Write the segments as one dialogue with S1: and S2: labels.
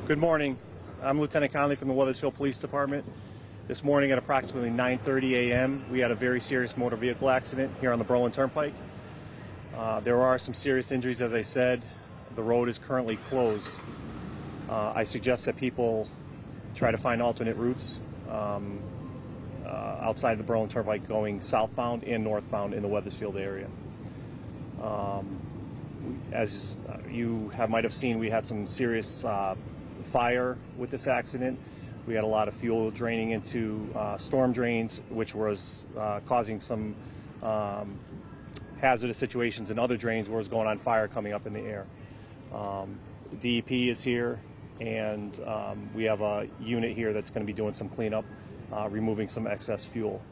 S1: Good morning. I'm Lieutenant Conley from the Wethersfield Police Department. This morning at approximately 9:30 a.m., we had a very serious motor vehicle accident here on the Berlin Turnpike. There are some serious injuries, as I said. The road is currently closed. I suggest that people try to find alternate routes outside of the Berlin Turnpike going southbound and northbound in the Wethersfield area. As you might have seen, we had some serious fire with this accident. We had a lot of fuel draining into storm drains, which was causing some hazardous situations in other drains where it was going on fire coming up in the air. DEP is here, and we have a unit here that's going to be doing some cleanup, removing some excess fuel.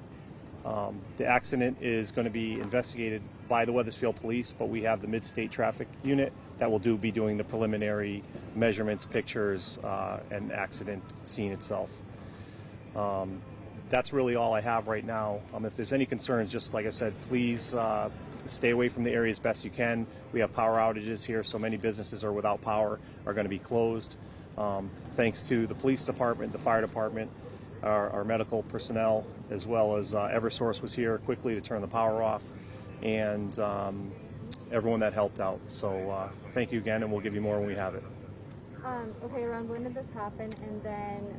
S1: The accident is going to be investigated by the Wethersfield Police, but we have the Mid-State Traffic Unit that will be doing the preliminary measurements, pictures, and accident scene itself. That's really all I have right now. If there's any concerns, just like I said, please stay away from the area as best you can. We have power outages here, so many businesses are without power, are going to be closed. Thanks to the police department, the fire department, our medical personnel, as well as Eversource was here quickly to turn the power off, and everyone that helped out. So thank you again, and we'll give you more when we have it.
S2: Okay, around when did this happen, and then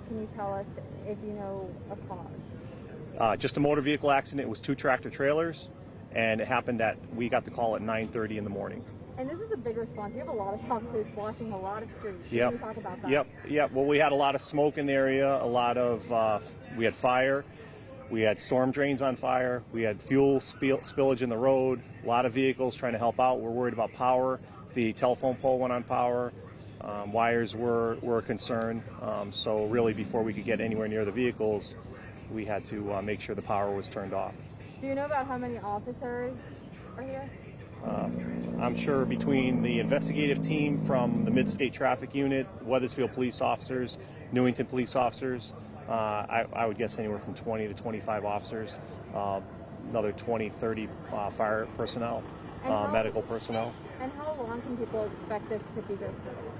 S2: can you tell us if you know a cause?
S1: Just a motor vehicle accident. It was 2 tractor trailers, and it happened we got the call at 9:30 in the morning.
S2: And this is a big response. You have a lot of officers blocking a lot of streets.
S1: Yep.
S2: Can you talk about that?
S1: Yep. Well, we had a lot of smoke in the area, we had fire, we had storm drains on fire, we had fuel spillage in the road, a lot of vehicles trying to help out. We're worried about power. The telephone pole went on power. Wires were a concern. So really, before we could get anywhere near the vehicles, we had to make sure the power was turned off.
S2: Do you know about how many officers are here?
S1: I'm sure between the investigative team from the Mid-State Traffic Unit, Wethersfield police officers, Newington police officers, I would guess anywhere from 20 to 25 officers, another 20, 30 fire personnel, medical personnel.
S2: And how long can people expect this to be this way?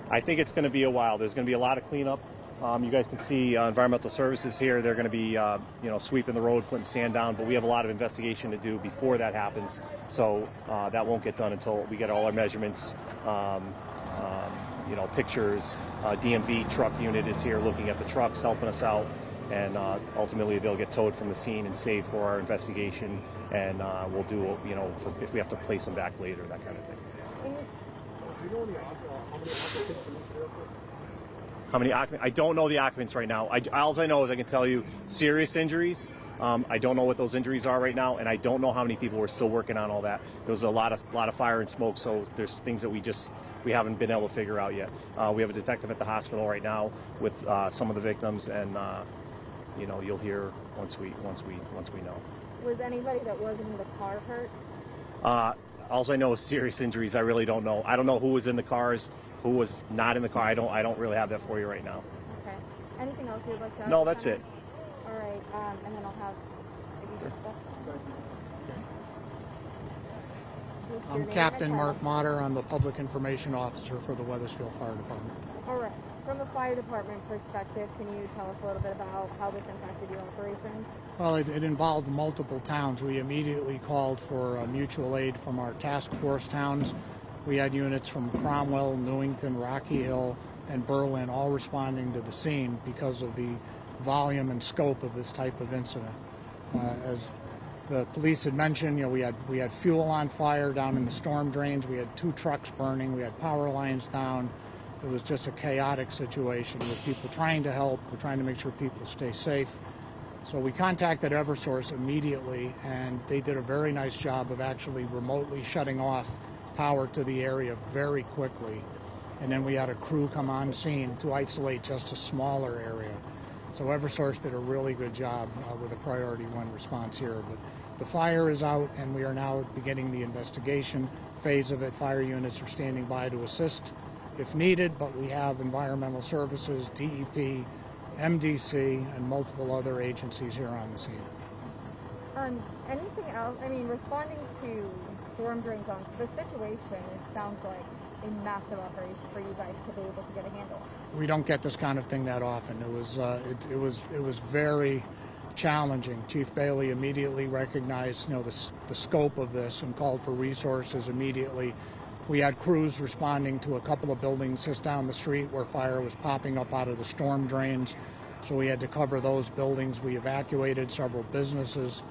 S1: I think it's going to be a while. There's going to be a lot of cleanup. You guys can see environmental services here. They're going to be, sweeping the road, putting sand down. But we have a lot of investigation to do before that happens. So that won't get done until we get all our measurements, pictures. DMV truck unit is here looking at the trucks, helping us out. And ultimately, they'll get towed from the scene and saved for our investigation. And we'll do, if we have to place them back later, that kind of thing. How many occupants? I don't know the occupants right now. All I know is I can tell you serious injuries. I don't know what those injuries are right now, and I don't know how many people were still working on all that. There was a lot of fire and smoke, so there's things that we haven't been able to figure out yet. We have a detective at the hospital right now with some of the victims, and you'll hear once we know.
S2: Was anybody that wasn't in the car hurt?
S1: All I know is serious injuries. I really don't know. I don't know who was in the cars, who was not in the car. I don't really have that for you right now.
S2: Okay. Anything else you'd like to add?
S1: No, that's it.
S2: All right. And then I'll have
S3: I'm Captain Mark Motter. I'm the Public Information Officer for the Wethersfield Fire Department.
S2: All right. From a fire department perspective, can you tell us a little bit about how this impacted your operations?
S3: Well, it involved multiple towns. We immediately called for mutual aid from our task force towns. We had units from Cromwell, Newington, Rocky Hill, and Berlin all responding to the scene because of the volume and scope of this type of incident. As the police had mentioned, we had fuel on fire down in the storm drains. We had 2 trucks burning. We had power lines down. It was just a chaotic situation with people trying to help. We're trying to make sure people stay safe. So we contacted Eversource immediately, and they did a very nice job of actually remotely shutting off power to the area very quickly. And then we had a crew come on scene to isolate just a smaller area. So Eversource did a really good job with a priority 1 response here. But the fire is out, and we are now beginning the investigation phase of it. Fire units are standing by to assist if needed, but we have environmental services, DEP, MDC, and multiple other agencies here on the scene.
S2: Anything else? I mean, responding to storm drains on the situation, it sounds like a massive operation for you guys to be able to get a handle on.
S3: We don't get this kind of thing that often. It was very challenging. Chief Bailey immediately recognized, the scope of this and called for resources immediately. We had crews responding to a couple of buildings just down the street where fire was popping up out of the storm drains. So we had to cover those buildings. We evacuated several businesses.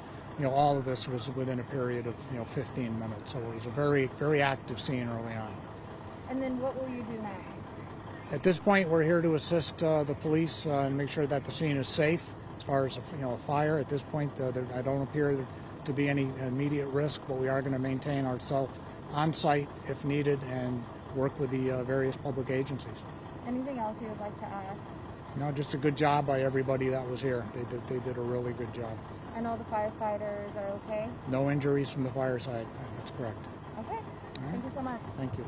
S3: All of this was within a period of 15 minutes. So it was a very, very active scene early on.
S2: And then what will you do now?
S3: At this point, we're here to assist the police and make sure that the scene is safe. As far as a fire, at this point, I don't appear to be any immediate risk, but we are going to maintain ourselves on site if needed and work with the various public agencies.
S2: Anything else you would like to add?
S3: No, just a good job by everybody that was here. They did a really good job.
S2: And all the firefighters are okay?
S3: No injuries from the fire side. That's correct.
S2: Okay. Thank you so much.
S3: Thank you.